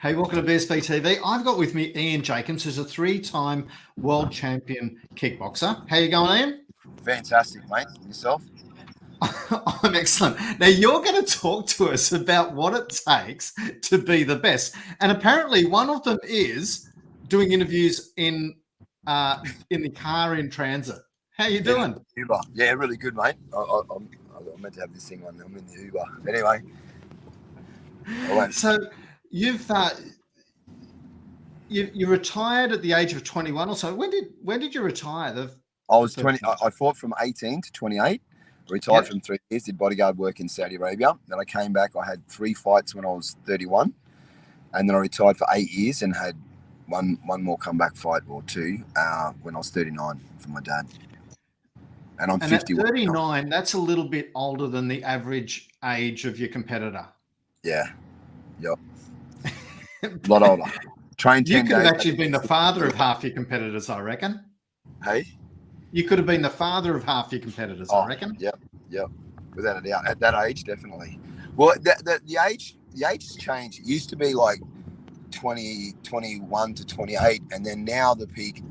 Hey, welcome to BSB TV. I've got with me Ian Jacobs, who's a three-time world champion kickboxer. How you going, Ian? Fantastic, mate. Yourself? I'm excellent. Now, you're going to talk to us about what it takes to be the best. And apparently one of them is doing interviews in the car in transit. How you doing? Uber. Yeah, really good, mate. I'm meant to have this thing on. I'm in the Uber. Anyway. So you've you retired at the age of 21 or so. When did you retire? I was 20. I fought from 18 to 28. Retired from 3 years. Did bodyguard work in Saudi Arabia. Then I came back. I had 3 fights when I was 31, and then I retired for 8 years and had one more comeback fight or 2 when I was 39 for my dad. And I'm 51. At 39, that's a little bit older than the average age of your competitor. Yeah. Yep. A lot older. Trained 10 You could have days. actually been the father of half your competitors, I reckon. Hey? You could have been the father of half your competitors, I reckon. Yep. Without a doubt. At that age, definitely. Well, the age has changed. It used to be like 21 to 28, and then now the peak,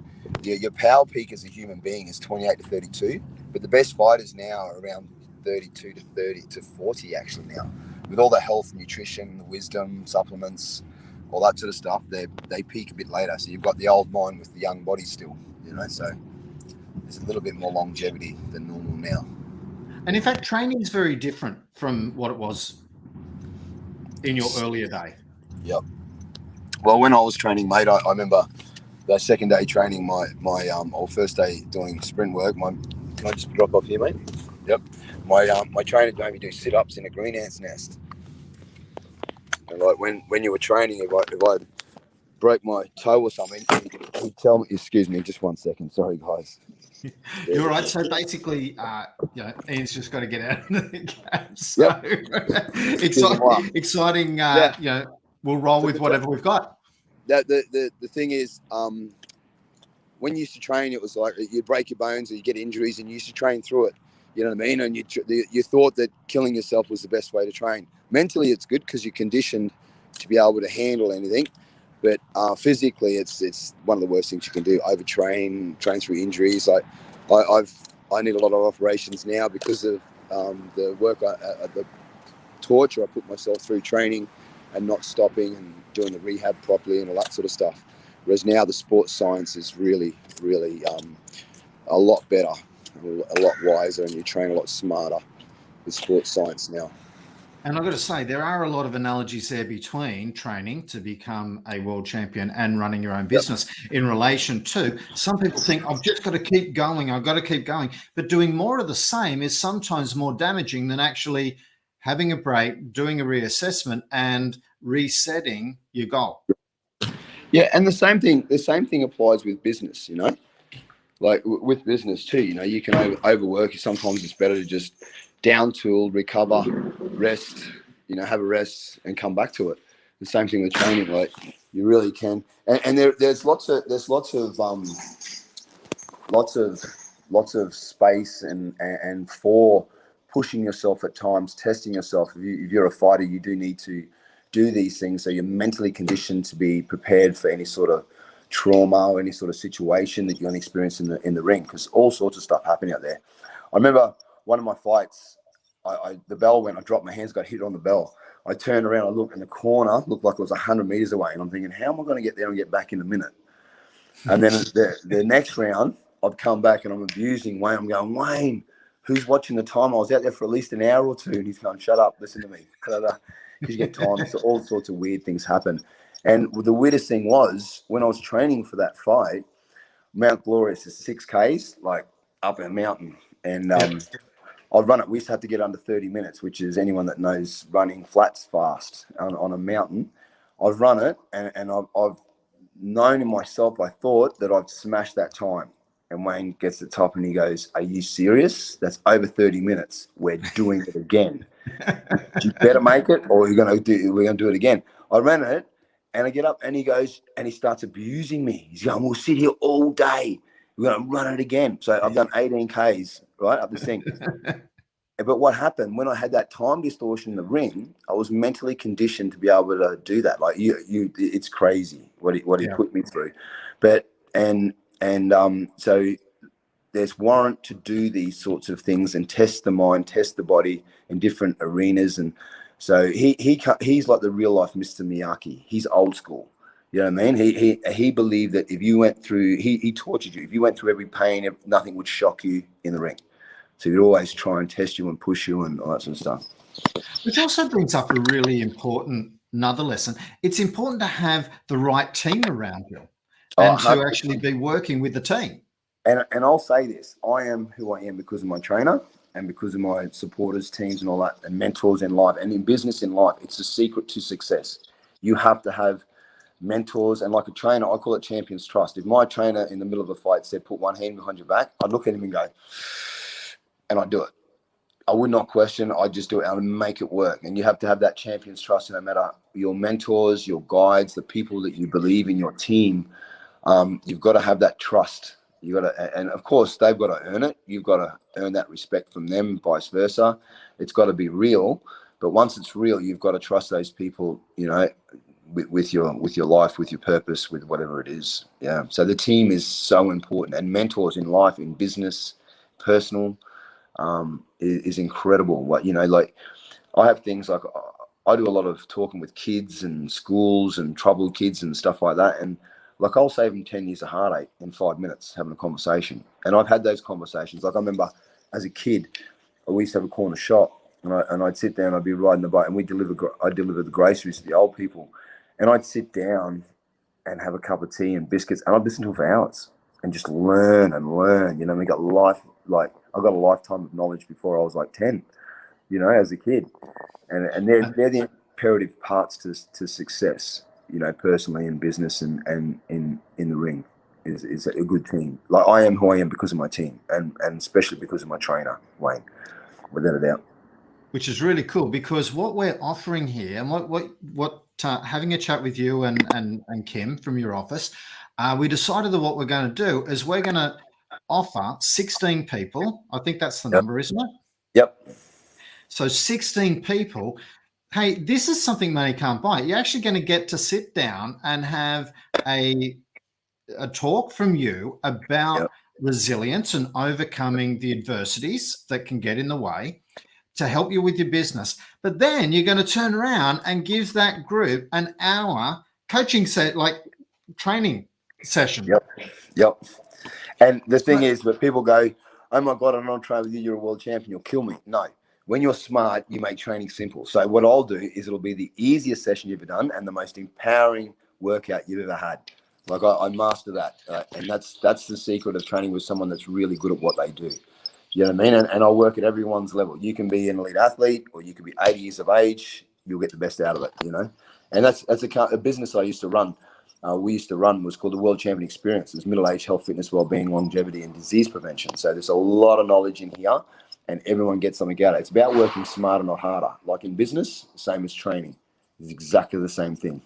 your power peak as a human being is 28 to 32. But the best fighters now are around 32 to 30 to 40 actually now. With all the health, nutrition, wisdom, supplements, all that sort of stuff, they peak a bit later. So you've got the old mind with the young body still, so there's a little bit more longevity than normal now. And in fact, training is very different from what it was in your earlier day. Yep. Well, when I was training, mate, I remember that second day training, my or first day doing sprint work. Can I just drop off here, mate? Yep. My trainer made me do sit-ups in a green ant's nest. And like when you were training, if I broke my toe or something, he'd tell me. Excuse me, just 1 second. Sorry, guys. You're right. So basically, Ian's just got to get out of the cab. So exciting. We'll roll with whatever we've got. The thing is, when you used to train, it was like you'd break your bones or you get injuries, and you used to train through it. You know what I mean? And you thought that killing yourself was the best way to train. Mentally, it's good because you're conditioned to be able to handle anything. But physically, it's one of the worst things you can do. Overtrain, train through injuries. I need a lot of operations now because of the work, the torture I put myself through training and not stopping and doing the rehab properly and all that sort of stuff. Whereas now the sports science is really, really a lot better, a lot wiser, and you train a lot smarter with sports science now. And I've got to say, there are a lot of analogies there between training to become a world champion and running your own business in relation to some people think, I've just got to keep going. I've got to keep going. But doing more of the same is sometimes more damaging than actually having a break, doing a reassessment and resetting your goal. Yeah. And the same thing applies with business, like with business too, you can overwork. Sometimes it's better to just down tool, recover, rest, have a rest and come back to it. The same thing with training, like you really can. And there's lots of space and for pushing yourself at times, testing yourself. If you're a fighter, you do need to do these things so you're mentally conditioned to be prepared for any sort of trauma or any sort of situation that you're going to experience in the ring, because all sorts of stuff happening out there. I remember one of my fights, the bell went, I dropped my hands, got hit on the bell. I turned around, I looked in the corner, looked like it was 100 meters away, and I'm thinking, how am I going to get there and get back in a minute? And then the next round, I've come back and I'm abusing Wayne. I'm going, Wayne, who's watching the time? I was out there for at least an hour or 2, and he's going, shut up, listen to me. Because you get time, so all sorts of weird things happen. And the weirdest thing was, when I was training for that fight, Mount Glorious is 6Ks, like up a mountain. And I'd run it. We used to have to get under 30 minutes, which is anyone that knows running flats fast on a mountain. I've run it, and I've known in myself, I thought that I'd smash that time. And Wayne gets to the top and he goes, are you serious? That's over 30 minutes. We're doing it again. You better make it, or we're going to do it again. I ran it, and I get up and he goes, and he starts abusing me. He's going, we'll sit here all day. We're going to run it again. So I've done 18 Ks, right, up the thing. But what happened when I had that time distortion in the ring, I was mentally conditioned to be able to do that. Like it's crazy what he Yeah. put me through. But so there's warrant to do these sorts of things and test the mind, test the body in different arenas. And so he's like the real life Mr. Miyagi. He's old school. You know what I mean? He believed that if you went through, he tortured you. If you went through every pain, nothing would shock you in the ring. So he'd always try and test you and push you and all that sort of stuff. Which also brings up a really important another lesson. It's important to have the right team around you and to actually be working with the team. And I'll say this, I am who I am because of my trainer and because of my supporters, teams and all that, and mentors in life and in business in life. It's the secret to success. You have to have mentors, and like a trainer, I call it champion's trust. If my trainer in the middle of a fight said, put one hand behind your back, I'd look at him and go, and I'd do it. I would not question. I'd just do it and make it work. And you have to have that champion's trust, no matter your mentors, your guides, the people that you believe in your team. You've got to have that trust. You got to, and of course, they've got to earn it. You've got to earn that respect from them, vice versa. It's got to be real. But once it's real, you've got to trust those people, you know, with your life, with your purpose, with whatever it is. Yeah. So the team is so important, and mentors in life, in business, personal, is incredible. What, you know, like I have things like I do a lot of talking with kids and schools and troubled kids and stuff like that. And like I'll save them 10 years of heartache in 5 minutes having a conversation. And I've had those conversations. Like I remember as a kid, we used to have a corner shop, and I'd sit down, I'd be riding the bike, and I'd deliver the groceries to the old people. And I'd sit down and have a cup of tea and biscuits, and I'd listen to them for hours and just learn and learn. You know, we got I got a lifetime of knowledge before I was like 10, you know, as a kid. And they're the imperative parts to success, you know, personally in business and in the ring is a good team. Like I am who I am because of my team and especially because of my trainer, Wayne, without a doubt. Which is really cool, because what we're offering here, and what having a chat with you and Kim from your office, we decided that what we're going to do is we're going to offer 16 people. I think that's the number, isn't it? Yep. So 16 people. Hey, this is something money can't buy. You're actually going to get to sit down and have a talk from you about resilience and overcoming the adversities that can get in the way to help you with your business. But then you're going to turn around and give that group an hour coaching training session. Yep. And the thing is that people go, oh my God, I'm not training with you. You're a world champion. You'll kill me. No. When you're smart, you make training simple. So what I'll do is it'll be the easiest session you've ever done and the most empowering workout you've ever had. Like I master that. And that's the secret of training with someone that's really good at what they do. You know what I mean? And I'll work at everyone's level. You can be an elite athlete, or you can be 80 years of age. You'll get the best out of it, you know? And that's a business I used to run. We used to run was called the World Champion Experience. It's middle-aged health, fitness, well-being, longevity, and disease prevention. So there's a lot of knowledge in here, and everyone gets something out of it. It's about working smarter, not harder. Like in business, same as training. It's exactly the same thing.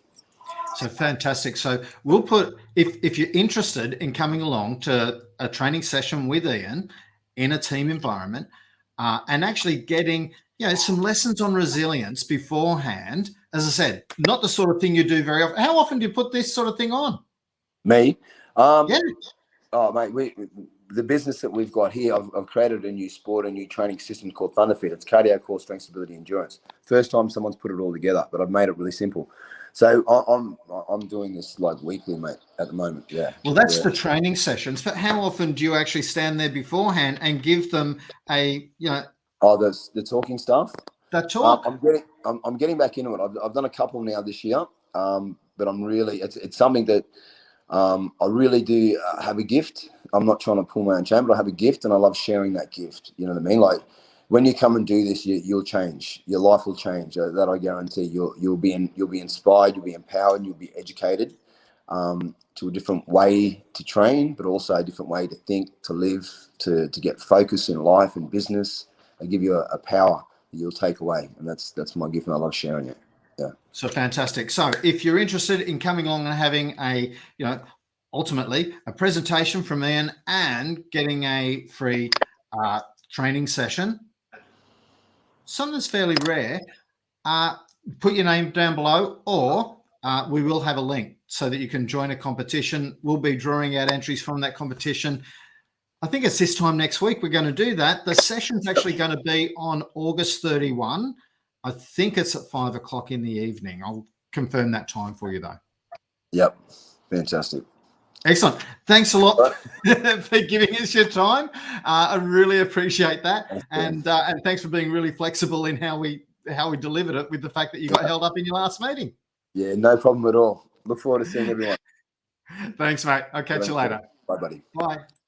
So fantastic. So we'll put, if you're interested in coming along to a training session with Ian in a team environment, and actually getting, you know, some lessons on resilience beforehand. As I said, not the sort of thing you do very often. How often do you put this sort of thing on? Me? Yeah. Oh, mate, the business that we've got here, I've created a new sport, a new training system called Thunderfit. It's cardio, core strength, stability, endurance. First time someone's put it all together, but I've made it really simple. So I'm doing this like weekly, mate, at the moment. Yeah. Well, that's the training sessions. But how often do you actually stand there beforehand and give them a, you know? Oh, the talking stuff. That talk. I'm getting back into it. I've done a couple now this year, but I'm really it's something that I really do have a gift. I'm not trying to pull my own chain, but I have a gift, and I love sharing that gift. You know what I mean? Like when you come and do this, you'll change. Your life will change. That I guarantee. You'll be inspired. You'll be empowered. And you'll be educated to a different way to train, but also a different way to think, to live, to get focus in life and business. I give you a power that you'll take away, and that's my gift, and I love sharing it. Yeah. So fantastic. So if you're interested in coming along and having a, you know, ultimately a presentation from Ian and getting a free training session, something that's fairly rare, put your name down below, or we will have a link so that you can join a competition. We'll be drawing out entries from that competition. I think it's this time next week we're going to do that. The session's actually going to be on August 31. I think it's at 5 o'clock in the evening. I'll confirm that time for you, though. Yep. Fantastic. Excellent. Thanks a lot for giving us your time. I really appreciate that. And thanks for being really flexible in how we delivered it, with the fact that you got held up in your last meeting. Yeah, no problem at all. Look forward to seeing everyone. Thanks, mate. I'll catch you later. Bye, buddy. Bye.